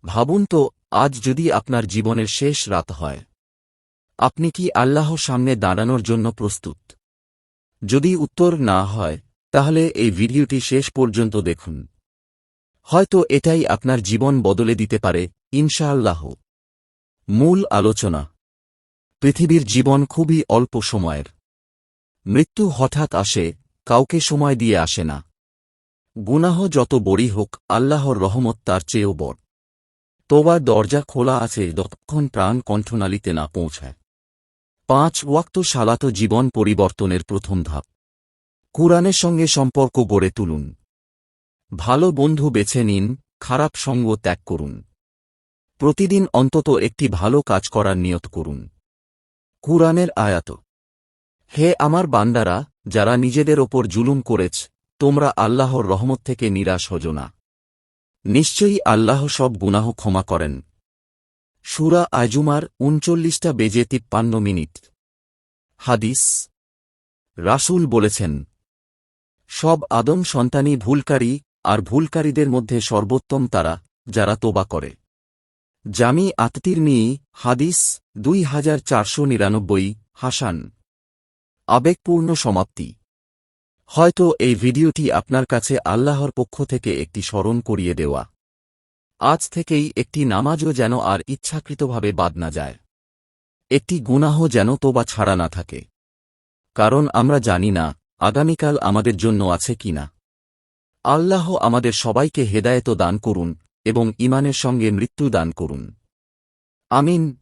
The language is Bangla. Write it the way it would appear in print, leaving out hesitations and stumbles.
ভাবুন তো, আজ যদি আপনার জীবনের শেষ রাত হয়, আপনি কি আল্লাহর সামনে দাঁড়ানোর জন্য প্রস্তুত? যদি উত্তর না হয়, তাহলে এই ভিডিওটি শেষ পর্যন্ত দেখুন। হয়তো এটাই আপনার জীবন বদলে দিতে পারে, ইনশাআল্লাহ। মূল আলোচনা। পৃথিবীর জীবন খুবই অল্প সময়ের। মৃত্যু হঠাৎ আসে, কাউকে সময় দিয়ে আসে না। গুনাহ যত বড়ই হোক, আল্লাহর রহমত তার চেয়েও বড়। তোবার দরজা খোলা আছে যতক্ষণ প্রাণ কণ্ঠনালীতে না পৌঁছায়। 5 ওয়াক্ত সালাত জীবন পরিবর্তনের প্রথম ধাপ। কুরআনের সঙ্গে সম্পর্ক গড়ে তুলুন। ভালো বন্ধু বেছে নিন, খারাপ সঙ্গ ত্যাগ করুন। প্রতিদিন অন্তত একটি ভালো কাজ করার নিয়ত করুন। কুরআনের আয়াত। হে আমার বান্দারা, যারা নিজেদের ওপর জুলুম করেছ, তোমরা আল্লাহর রহমত থেকে নিরাশ হজো না। নিশ্চয়ই আল্লাহ সব গুনাহ ক্ষমা করেন। সূরা আজুমার 39:53 হাদিস। রাসূল বলেছেন, সব আদম সন্তানই ভুলকারী, আর ভুলকারীদের মধ্যে সর্বোত্তম তারা, যারা তোবা করে। জামি আত-তিরমিযী, হাদিস 2499। হাসান। আবেগপূর্ণ সমাপ্তি। হয়তো এই ভিডিওটি আপনার কাছে আল্লাহর পক্ষ থেকে একটি স্মরণ করিয়ে দেওয়া। আজ থেকেই একটি নামাজও যেন আর ইচ্ছাকৃতভাবে বাদ না যায়। একটি গুনাহ যেন তোবা ছাড়া না থাকে। কারণ আমরা জানি না, আগামীকাল আমাদের জন্য আছে কিনা। আল্লাহ আমাদের সবাইকে হেদায়েত দান করুন এবং ঈমানের সঙ্গে মৃত্যু দান করুন। আমিন।